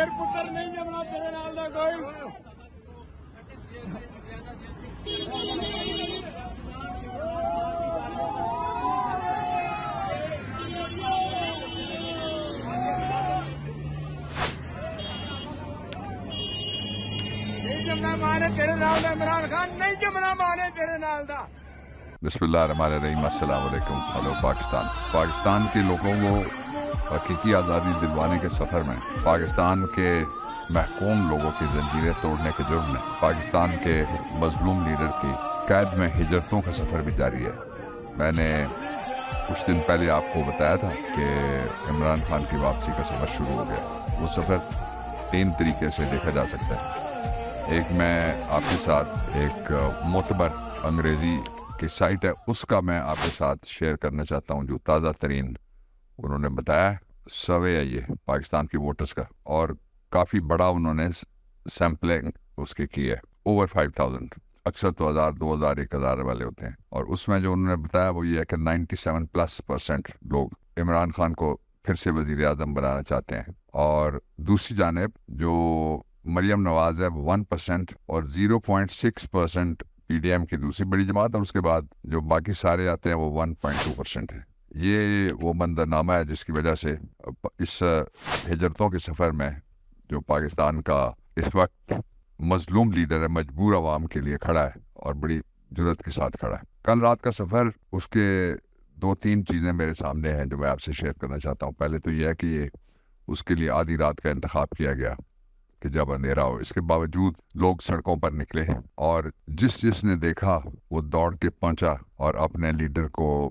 شیر پتر نہیں جمنا تیرے نال دا کوئی نہیں جمنا مانے تیرے نال دا عمران خان نہیں جمنا مانے تیرے نال دا. بسم اللہ الرحمن الرحیم. السلام علیکم. ہلو پاکستان. پاکستان کے لوگوں کو حقیقی آزادی دلوانے کے سفر میں پاکستان کے محکوم لوگوں کی زنجیریں توڑنے کے جرم میں پاکستان کے مظلوم لیڈر کی قید میں ہجرتوں کا سفر بھی جاری ہے. میں نے کچھ دن پہلے آپ کو بتایا تھا کہ عمران خان کی واپسی کا سفر شروع ہو گیا. وہ سفر 3 طریقے سے دیکھا جا سکتا ہے. ایک میں آپ کے ساتھ ایک معتبر انگریزی کی سائٹ ہے اس کا میں آپ کے ساتھ شیئر کرنا چاہتا ہوں جو تازہ ترین انہوں نے بتایا. سروے ہے یہ پاکستان کی ووٹرز کا اور کافی بڑا انہوں نے سیمپلنگ اس کی ہے. اوور 5000. اکثر تو 1000 2000 1000 والے ہوتے ہیں. اور اس میں جو انہوں نے بتایا وہ یہ ہے کہ 97% لوگ عمران خان کو پھر سے وزیر اعظم بنانا چاہتے ہیں. اور دوسری جانب جو مریم نواز ہے 1% اور 0.6% پی ڈی ایم کی دوسری بڑی جماعت اور اس کے بعد جو باقی سارے آتے ہیں وہ 1.2% ہے. یہ وہ منظرنامہ ہے جس کی وجہ سے اس ہجرتوں کے سفر میں جو پاکستان کا اس وقت مظلوم لیڈر ہے مجبور عوام کے لیے کھڑا ہے اور بڑی جرات کے ساتھ کھڑا ہے. کل رات کا سفر اس کے 2-3 چیزیں میرے سامنے ہیں جو میں آپ سے شیئر کرنا چاہتا ہوں. پہلے تو یہ ہے کہ یہ اس کے لیے آدھی رات کا انتخاب کیا گیا کہ جب اندھیرا ہو. اس کے باوجود لوگ سڑکوں پر نکلے اور جس نے دیکھا وہ دوڑ کے پہنچا اور اپنے لیڈر کو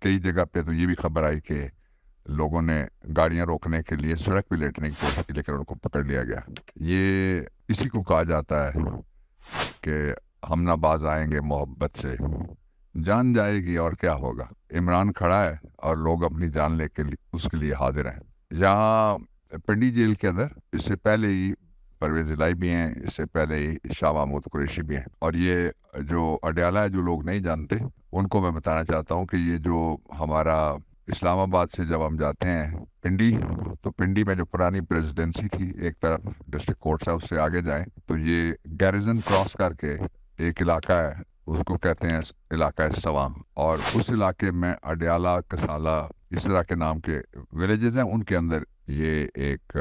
کئی جگہ پہ تو یہ بھی خبر آئی کہ لوگوں نے گاڑیاں روکنے کے لیے سڑک پہ لیٹنے کی کوشش کی لیکن ان کو پکڑ لیا گیا. یہ اسی کو کہا جاتا ہے کہ ہم نہ باز آئیں گے محبت سے جان جائے گی اور کیا ہوگا. عمران کھڑا ہے اور لوگ اپنی جان لے کے اس کے لیے حاضر ہیں. یہاں پنڈی جیل کے اندر اس سے پہلے ہی پرویز الہی بھی ہیں, اس سے پہلے ہی شاہ محمود قریشی بھی ہیں. اور یہ جو اڈیالہ ہے جو لوگ نہیں جانتے ان کو میں بتانا چاہتا ہوں کہ یہ جو ہمارا اسلام آباد سے جب ہم جاتے ہیں پنڈی تو پنڈی میں جو پرانی پریزیڈنسی تھی ایک طرف ڈسٹرکٹ کورٹس ہے اس سے آگے جائیں تو یہ گیریزن کراس کر کے ایک علاقہ ہے اس کو کہتے ہیں علاقہ سواں. اور اس علاقے میں اڈیالہ کسالہ اس طرح کے نام کے ولیجز ہیں. ان کے اندر یہ ایک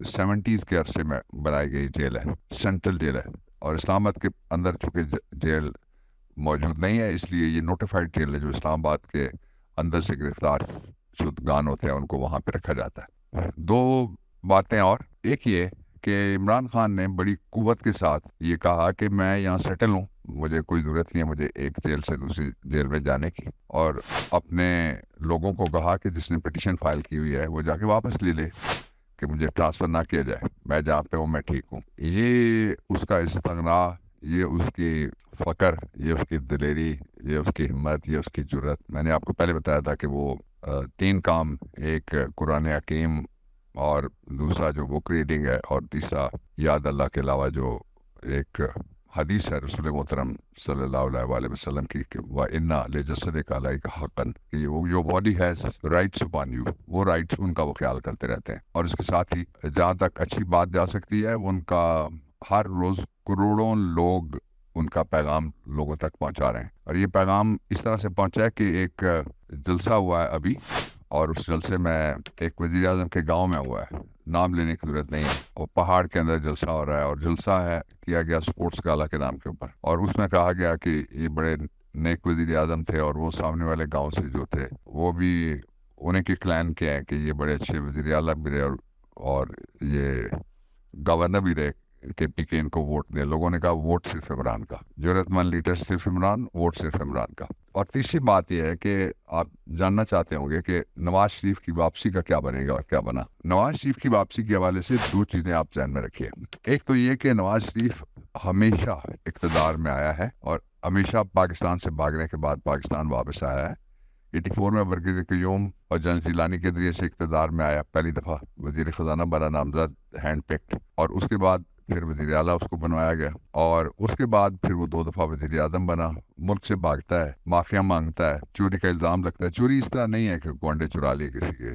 70s کے عرصے میں بنائی گئی جیل ہے, سینٹرل جیل ہے. اور اسلام آباد کے اندر چونکہ جیل موجود نہیں ہے اس لیے یہ نوٹیفائڈ جیل ہے جو اسلام آباد کے اندر سے گرفتار شدگان ہوتے ہیں ان کو وہاں پہ رکھا جاتا ہے. 2 باتیں اور. ایک یہ کہ عمران خان نے بڑی قوت کے ساتھ یہ کہا کہ میں یہاں سیٹل ہوں, مجھے کوئی ضرورت نہیں ہے مجھے ایک جیل سے دوسری جیل میں جانے کی. اور اپنے لوگوں کو کہا کہ جس نے پٹیشن فائل کی ہوئی ہے وہ جا کے واپس لے لے کہ مجھے ٹرانسفر نہ کیا جائے, میں جہاں پہ ہوں میں ٹھیک ہوں. یہ اس کا استغنا, یہ اس کی فخر, یہ اس کی دلیری, یہ اس کی ہمت, یہ اس کی جرات. میں نے آپ کو پہلے بتایا تھا کہ وہ 3 کام, ایک قرآن حکیم اور دوسرا جو بک ریڈنگ ہے اور تیسرا یاد اللہ کے علاوہ جو ایک حدیث ہے رسول محترم صلی اللہ علیہ وآلہ وسلم کی کہ وَإِنَّا لِجَسَدِكَ عَلَيْكَ حَقًّا, کہ your body has rights upon you, وہ رائٹس ان کا وہ خیال کرتے رہتے ہیں. اور اس کے ساتھ ہی جہاں تک اچھی بات جا سکتی ہے ان کا ہر روز کروڑوں لوگ ان کا پیغام لوگوں تک پہنچا رہے ہیں. اور یہ پیغام اس طرح سے پہنچا ہے کہ ایک جلسہ ہوا ہے ابھی اور اس جلسے میں ایک وزیر اعظم کے گاؤں میں ہوا ہے, نام لینے کی ضرورت نہیں ہے, اور پہاڑ کے اندر جلسہ ہو رہا ہے اور جلسہ ہے کیا گیا سپورٹس گالا کے نام کے اوپر. اور اس میں کہا گیا کہ یہ بڑے نیک وزیر اعظم تھے اور وہ سامنے والے گاؤں سے جو تھے وہ بھی انہیں کی کلین کے ہیں کہ یہ بڑے اچھے وزیر اعلیٰ بھی رہے اور یہ گورنر بھی رہے کہ پی کے ان کو ووٹ دیں. لوگوں نے کہا ووٹ صرف عمران کا, ضرورت مند لیڈر صرف عمران, ووٹ صرف عمران کا. اور تیسری بات یہ ہے کہ آپ جاننا چاہتے ہوں گے کہ نواز شریف کی واپسی کا کیا بنے گا اور کیا بنا. نواز شریف کی واپسی کے حوالے سے 2 چیزیں آپ ذہن میں رکھیے. ایک تو یہ کہ نواز شریف ہمیشہ اقتدار میں آیا ہے اور ہمیشہ پاکستان سے بھاگنے کے بعد پاکستان واپس آیا ہے. 84 میں برگزیدہ قیوم اور جنرل جیلانی کے ذریعے سے اقتدار میں آیا, پہلی دفعہ وزیر خزانہ بنا نامزد ہینڈ پکڈ, اور اس کے بعد پھر وزیر اعلیٰ اس کو بنوایا گیا, اور اس کے بعد پھر وہ 2 دفعہ وزیر اعظم بنا. ملک سے بھاگتا ہے, مافیا مانگتا ہے, چوری کا الزام لگتا ہے. چوری اس طرح نہیں ہے کہ گونڈے چرا لیے کسی کے,